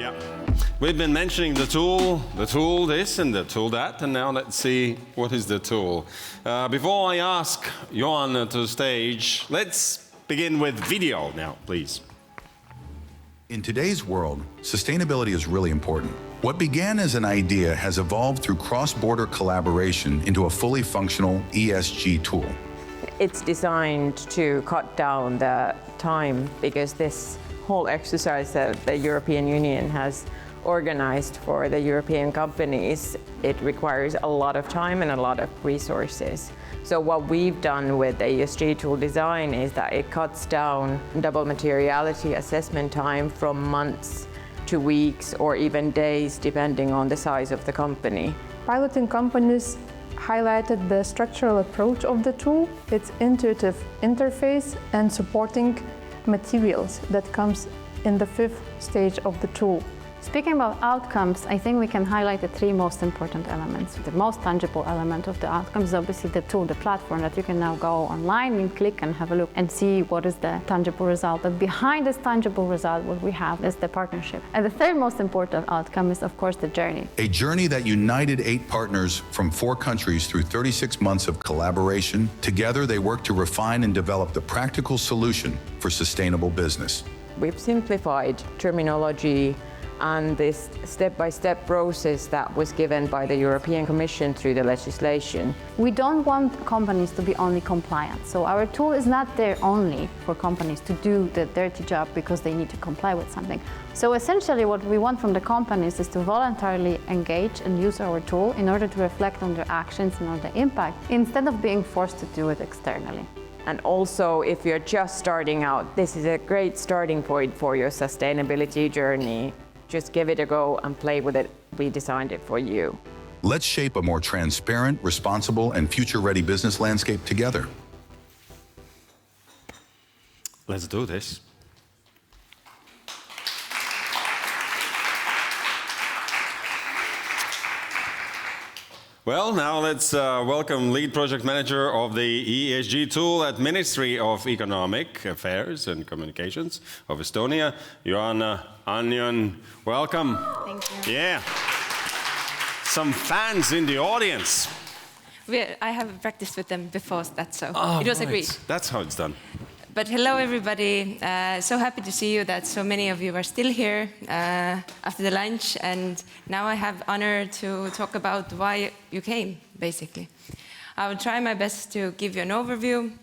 Yeah. We've been mentioning the tool this and the tool that, and now let's see what is the tool. Before I ask Joanna to the stage, let's begin with video now, please. In today's world, sustainability is really important. What began as an idea has evolved through cross-border collaboration into a fully functional ESG tool. It's designed to cut down the time because this whole exercise that the European Union has organized for the European companies, it requires a lot of time and a lot of resources. So what we've done with the ESG tool design is that it cuts down double materiality assessment time from months to weeks or even days, depending on the size of the company. Piloting companies highlighted the structural approach of the tool, its intuitive interface and supporting materials that comes in the fifth stage of the tool. Speaking about outcomes, I think we can highlight the three most important elements. The most tangible element of the outcomes is obviously the tool, the platform that you can now go online and click and have a look and see what is the tangible result. But behind this tangible result, what we have is the partnership. And the third most important outcome is, of course, the journey. A journey that united 8 partners from 4 countries through 36 months of collaboration. Together, they worked to refine and develop the practical solution for sustainable business. We've simplified terminology and this step-by-step process that was given by the European Commission through the legislation. We don't want companies to be only compliant. So our tool is not there only for companies to do the dirty job because they need to comply with something. So essentially what we want from the companies is to voluntarily engage and use our tool in order to reflect on their actions and on the impact, instead of being forced to do it externally. And also, if you're just starting out, this is a great starting point for your sustainability journey. Just give it a go and play with it. We designed it for you. Let's shape a more transparent, responsible, and future-ready business landscape together. Let's do this. Well, now let's welcome lead project manager of the ESG tool at Ministry of Economic Affairs and Communications of Estonia, Joanna Anjon. Welcome. Thank you. Yeah. Some fans in the audience. I have practiced with them before, it was agreed. That's how it's done. But hello, everybody. So happy to see you that so many of you are still here after the lunch. And now I have honor to talk about why you came, basically. I will try my best to give you an overview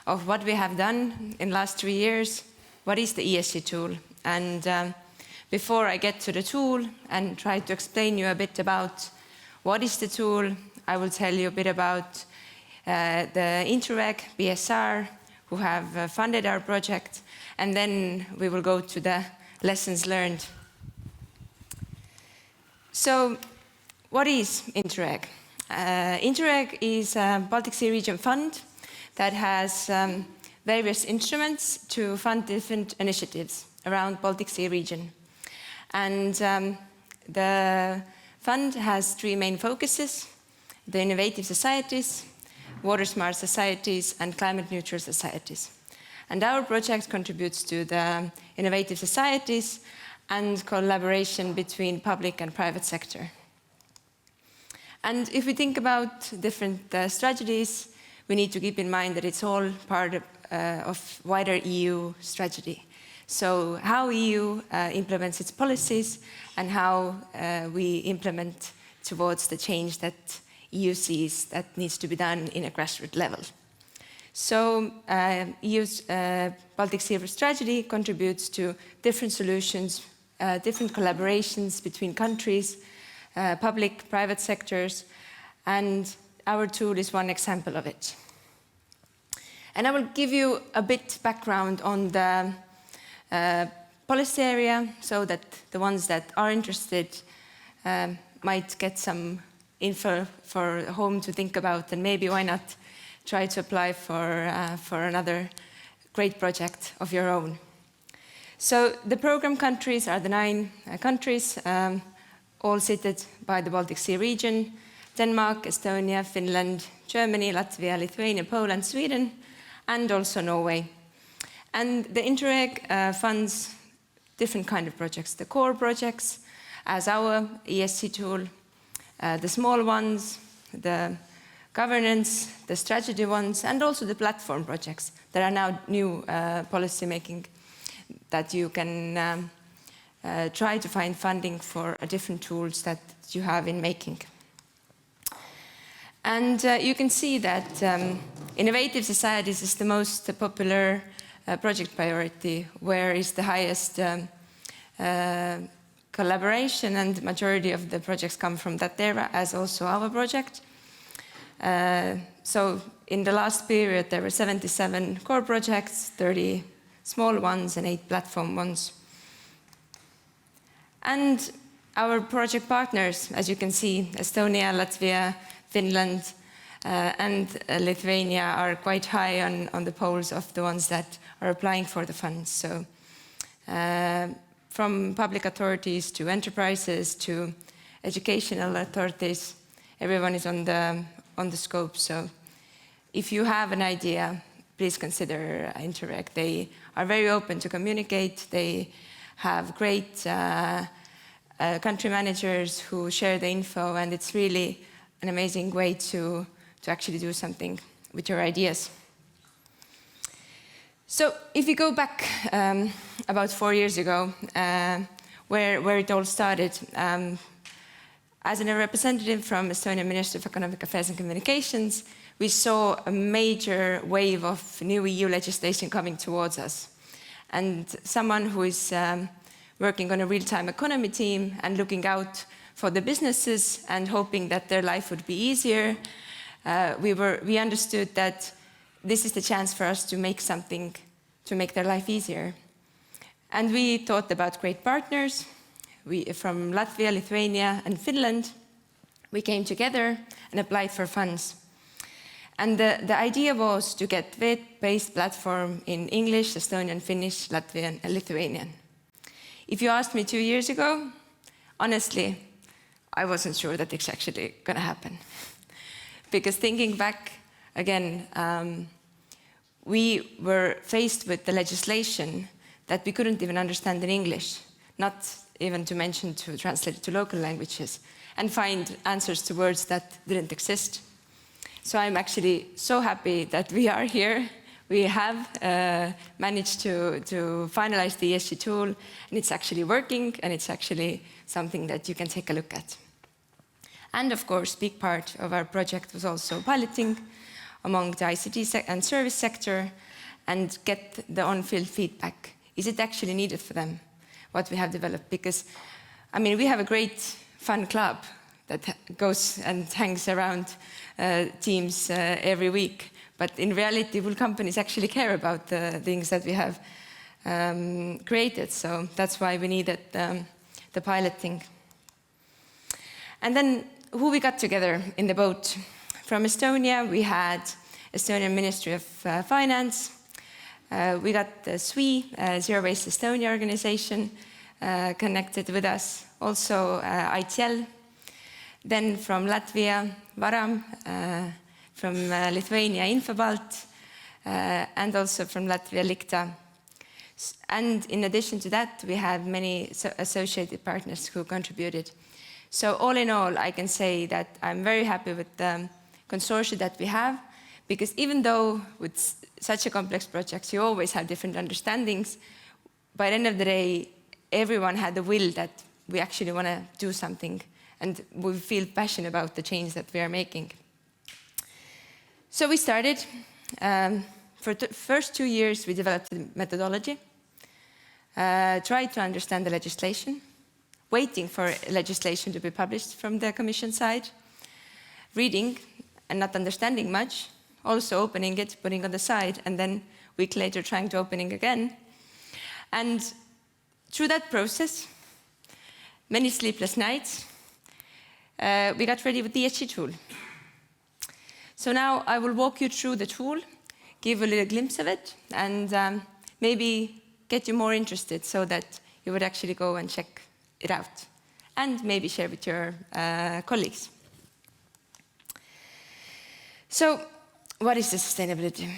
of what we have done in the last 3 years. What is the ESG tool? And before I get to the tool and try to explain you a bit about what is the tool, I will tell you a bit about the Interreg BSR, who have funded our project, and then we will go to the lessons learned. So, what is Interreg? Interreg is a Baltic Sea region fund that has various instruments to fund different initiatives around Baltic Sea region. And the fund has 3 main focuses: the innovative societies, water smart societies, and climate neutral societies. And our project contributes to the innovative societies and collaboration between public and private sector. And if we think about different strategies, we need to keep in mind that it's all part of wider EU strategy. So how EU implements its policies and how we implement towards the change that EU sees that needs to be done in a grassroots level. So EU's Baltic Sea strategy contributes to different solutions, different collaborations between countries, public, private sectors, and our tool is one example of it. And I will give you a bit background on the policy area so that the ones that are interested might get some info for home to think about, and maybe why not try to apply for another great project of your own. So the program countries are the 9 countries, all seated by the Baltic Sea region: Denmark, Estonia, Finland, Germany, Latvia, Lithuania, Poland, Sweden, and also Norway. And the Interreg funds different kind of projects. The core projects, as our ESG tool, the small ones, the governance, the strategy ones, and also the platform projects that are now new policy making that you can try to find funding for different tools that you have in making. And you can see that innovative societies is the most popular project priority, where is the highest collaboration, and majority of the projects come from that area, as also our project. So in the last period, there were 77 core projects, 30 small ones, and 8 platform ones. And our project partners, as you can see, Estonia, Latvia, Finland, and Lithuania are quite high on the polls of the ones that are applying for the funds. So from public authorities to enterprises to educational authorities, everyone is on the scope. So if you have an idea, please consider Interreg. They are very open to communicate. They have great country managers who share the info, and it's really an amazing way to actually do something with your ideas. So if you go back about 4 years ago, where it all started, as a representative from Estonian Ministry of Economic Affairs and Communications, we saw a major wave of new EU legislation coming towards us. And someone who is working on a real-time economy team and looking out for the businesses and hoping that their life would be easier, we understood that this is the chance for us to make something to make their life easier. And we thought about great partners. From Latvia, Lithuania, and Finland, we came together and applied for funds. And the idea was to get web-based platform in English, Estonian, Finnish, Latvian, and Lithuanian. If you asked me 2 years ago, honestly, I wasn't sure that it's actually going to happen. Because thinking back, again, we were faced with the legislation that we couldn't even understand in English, not even to mention to translate it to local languages, and find answers to words that didn't exist. So I'm actually so happy that we are here. We have managed to finalize the ESG tool, and it's actually working, and it's actually something that you can take a look at. And of course, a big part of our project was also piloting among the ICT and service sector and get the on-field feedback. Is it actually needed for them, what we have developed? Because, I mean, we have a great fun club that goes and hangs around teams every week. But in reality, will companies actually care about the things that we have created? So that's why we needed the piloting. And then who we got together in the boat? From Estonia, we had Estonian Ministry of Finance. We got the SWE, Zero Waste Estonia organization, connected with us. Also ITL. Then from Latvia, Varam. From Lithuania, Infobalt. And also from Latvia, Likta. And in addition to that, we had many associated partners who contributed. So all in all, I can say that I'm very happy with the consortium that we have, because even though with such a complex project, you always have different understandings, by the end of the day, everyone had the will that we actually want to do something, and we feel passionate about the change that we are making. So we started. For the first 2 years, we developed the methodology, tried to understand the legislation, waiting for legislation to be published from the Commission side, reading and not understanding much, also opening it, putting it on the side, and then a week later trying to open it again. And through that process, many sleepless nights, we got ready with the ESG tool. So now I will walk you through the tool, give a little glimpse of it, and maybe get you more interested so that you would actually go and check it out, and maybe share with your colleagues. So, what is the sustainability?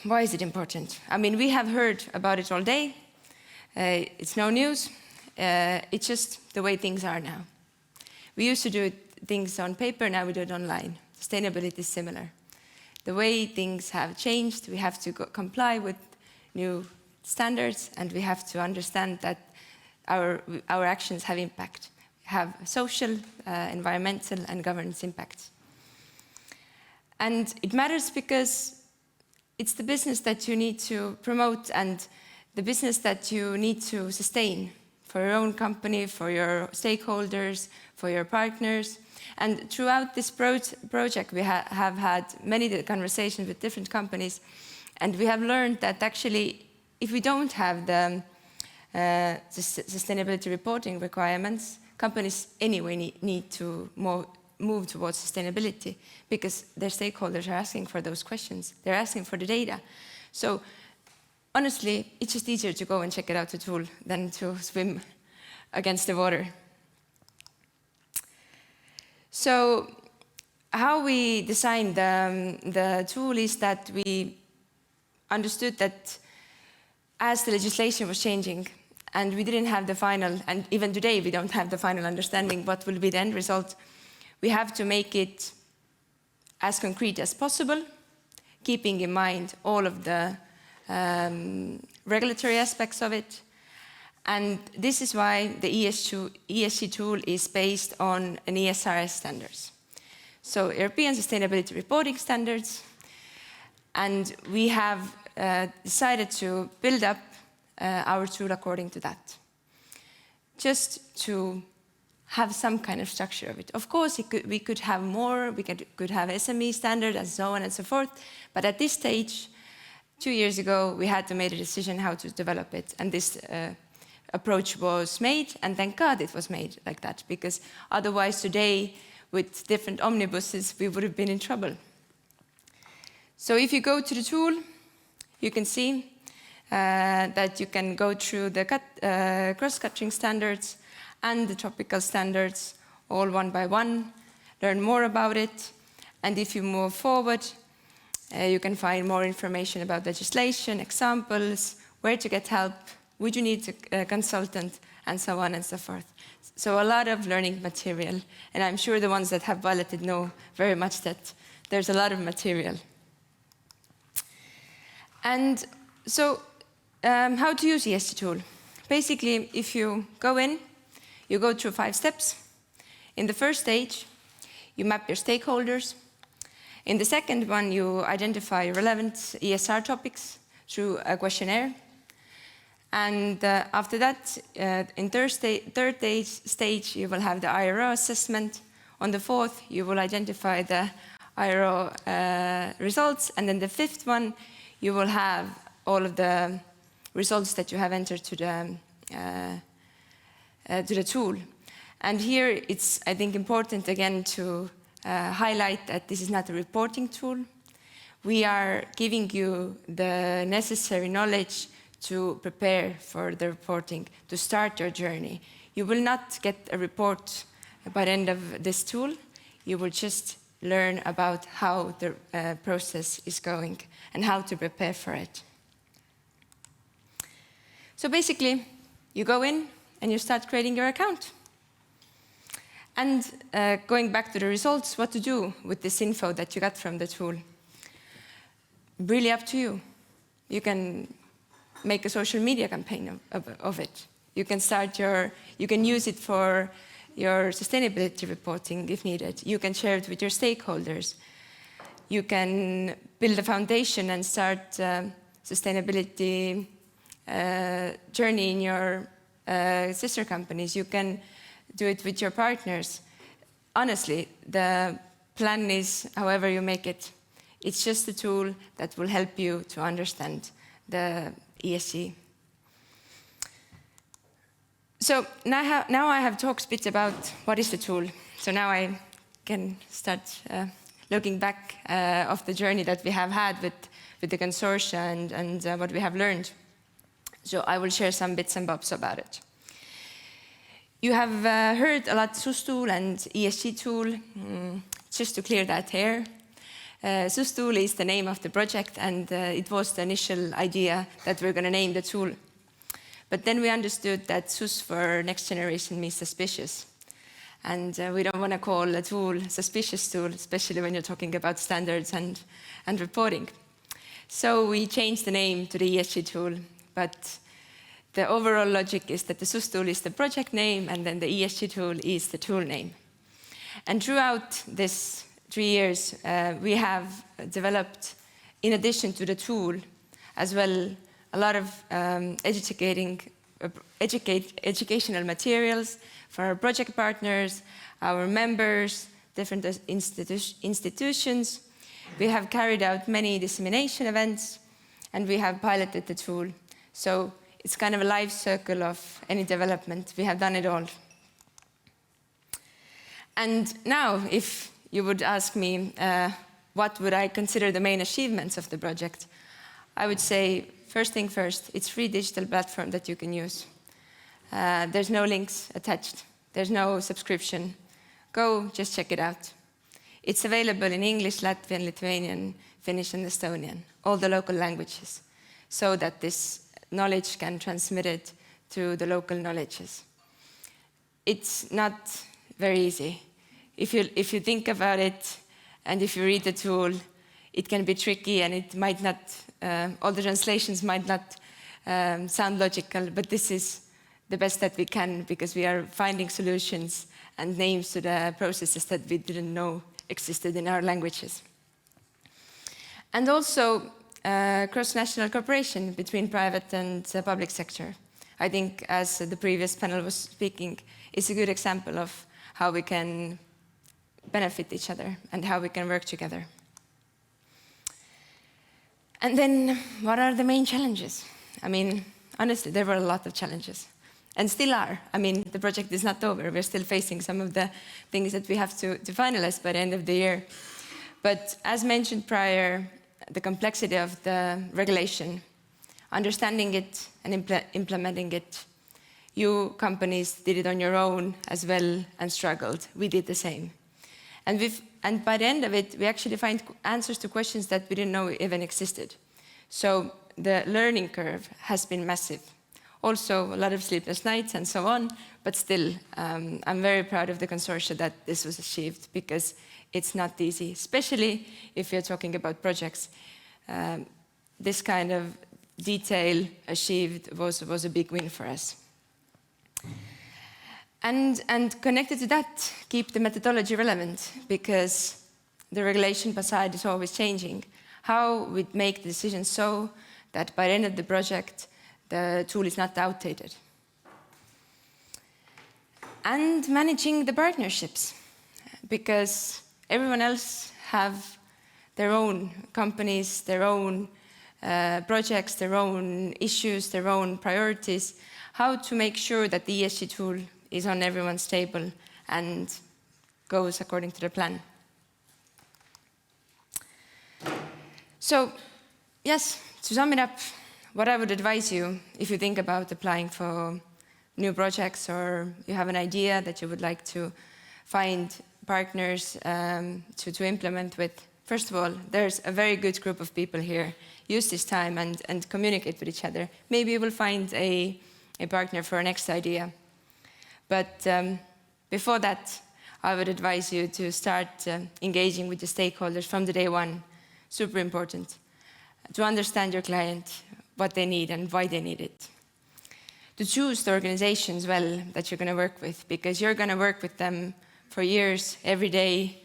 Why is it important? I mean, we have heard about it all day. It's no news. It's just the way things are now. We used to do things on paper, now we do it online. Sustainability is similar. The way things have changed, we have to comply with new standards, and we have to understand that our actions have impact, have social, environmental, and governance impacts. And it matters because it's the business that you need to promote and the business that you need to sustain for your own company, for your stakeholders, for your partners. And throughout this project, we have had many conversations with different companies, and we have learned that actually, if we don't have the sustainability reporting requirements, companies anyway need to move towards sustainability because their stakeholders are asking for those questions. They're asking for the data. So honestly, it's just easier to go and check it out, the tool, than to swim against the water. So how we designed the tool is that we understood that as the legislation was changing, and we didn't have the final, and even today we don't have the final understanding what will be the end result, we have to make it as concrete as possible, keeping in mind all of the regulatory aspects of it. And this is why the ESG tool is based on an ESRS standards. So European Sustainability Reporting Standards. And we have decided to build up our tool according to that. Just to have some kind of structure of it. Of course, we could have more, we could have SME standard and so on and so forth, but at this stage, 2 years ago, we had to make a decision how to develop it, and this approach was made, and thank God it was made like that, because otherwise today, with different omnibuses, we would have been in trouble. So if you go to the tool, you can see that you can go through the cross-cutting standards and the topical standards, all one by one, learn more about it, and if you move forward, you can find more information about legislation, examples, where to get help, would you need a consultant, and so on and so forth. So a lot of learning material, and I'm sure the ones that have balloted know very much that there's a lot of material. And so, how to use the ESG tool? Basically, if you go in, you go through 5 steps. In the first stage, you map your stakeholders. In the second one, you identify relevant ESR topics through a questionnaire. And after that, in third stage, you will have the IRO assessment. On the fourth, you will identify the IRO results. And then the fifth one, you will have all of the results that you have entered to the tool. And here it's, I think, important again to highlight that this is not a reporting tool. We are giving you the necessary knowledge to prepare for the reporting, to start your journey. You will not get a report by the end of this tool. You will just learn about how the process is going and how to prepare for it. So basically, you go in and you start creating your account. And going back to the results, what to do with this info that you got from the tool? Really up to you. You can make a social media campaign of it. You can you can use it for your sustainability reporting if needed. You can share it with your stakeholders. You can build a foundation and start sustainability journey in your sister companies. You can do it with your partners. Honestly, the plan is however you make it. It's just a tool that will help you to understand the ESG. So now I have talked a bit about what is the tool. So now I can start looking back of the journey that we have had with the consortia and what we have learned. So I will share some bits and bobs about it. You have heard a lot SUS tool and ESG tool. Just to clear that here. SUS tool is the name of the project, and it was the initial idea that we're going to name the tool. But then we understood that SUS for next generation means suspicious. And we don't want to call a tool suspicious tool, especially when you're talking about standards and reporting. So we changed the name to the ESG tool, but the overall logic is that the SUS tool is the project name and then the ESG tool is the tool name. And throughout this 3 years, we have developed, in addition to the tool, as well, a lot of educational materials for our project partners, our members, different institutions. We have carried out many dissemination events, and we have piloted the tool. So it's kind of a life circle of any development. We have done it all. And now, if you would ask me what would I consider the main achievements of the project, I would say, first thing first, it's a free digital platform that you can use. There's no links attached. There's no subscription. Go, just check it out. It's available in English, Latvian, Lithuanian, Finnish, and Estonian, all the local languages, so that this knowledge can transmit it to the local knowledges. It's not very easy. If you think about it, and if you read the tool, it can be tricky, and it might not, all the translations might not sound logical, but this is the best that we can, because we are finding solutions and names to the processes that we didn't know existed in our languages. And also cross-national cooperation between private and public sector. I think, as the previous panel was speaking, is a good example of how we can benefit each other and how we can work together. And then, what are the main challenges? I mean, honestly, there were a lot of challenges, and still are. I mean, the project is not over. We're still facing some of the things that we have to finalize by the end of the year. But as mentioned prior, the complexity of the regulation, understanding it and implementing it. You companies did it on your own as well and struggled. We did the same. And by the end of it, we actually find answers to questions that we didn't know even existed. So the learning curve has been massive. Also, a lot of sleepless nights and so on, but still, I'm very proud of the consortia that this was achieved, because it's not easy, especially if you're talking about projects. This kind of detail achieved was a big win for us. And connected to that, keep the methodology relevant, because the regulation side is always changing. How we make the decisions so that by the end of the project, the tool is not outdated. And managing the partnerships, because everyone else have their own companies, their own projects, their own issues, their own priorities. How to make sure that the ESG tool is on everyone's table and goes according to the plan. So, yes, to sum it up, what I would advise you if you think about applying for new projects, or you have an idea that you would like to find partners to implement with, first of all, there's a very good group of people here. Use this time and communicate with each other. Maybe you will find a partner for our next idea. But before that, I would advise you to start engaging with the stakeholders from the day one. Super important. To understand your client, what they need and why they need it. To choose the organizations well that you're going to work with, because you're going to work with them for years, every day,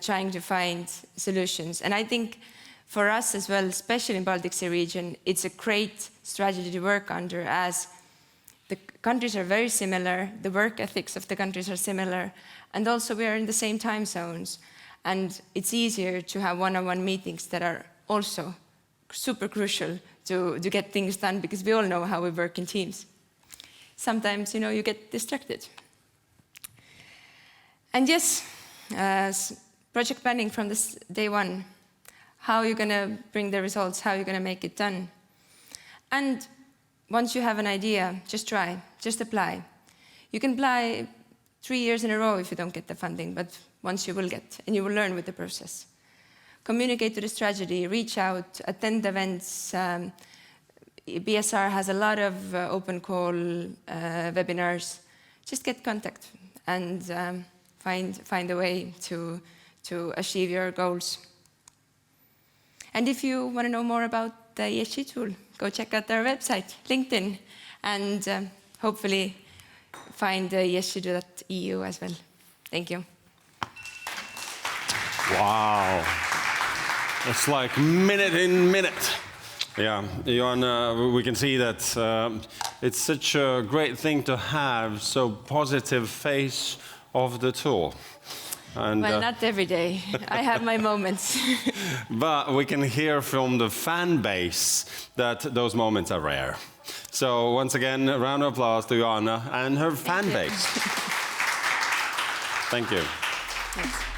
trying to find solutions. And I think for us as well, especially in Baltic Sea region, it's a great strategy to work under, as the countries are very similar, the work ethics of the countries are similar, and also we are in the same time zones. And it's easier to have one-on-one meetings that are also super crucial to get things done, because we all know how we work in teams. Sometimes, you get distracted. And yes, project planning from this day one. How are you going to bring the results? How are you going to make it done? And once you have an idea, just try, just apply. You can apply 3 years in a row if you don't get the funding, but once you will get, and you will learn with the process. Communicate to the strategy, reach out, attend events, BSR has a lot of open call webinars. Just get contact and find a way to achieve your goals. And if you want to know more about the ESG tool, go check out our website, LinkedIn, and hopefully find the ESG.EU as well. Thank you. Wow. It's like minute in minute. Yeah, Johan, we can see that it's such a great thing to have so positive face of the tool. And, well, not every day. I have my moments. But we can hear from the fan base that those moments are rare. So once again, a round of applause to Johanna and her fan base. Thank you. Thanks.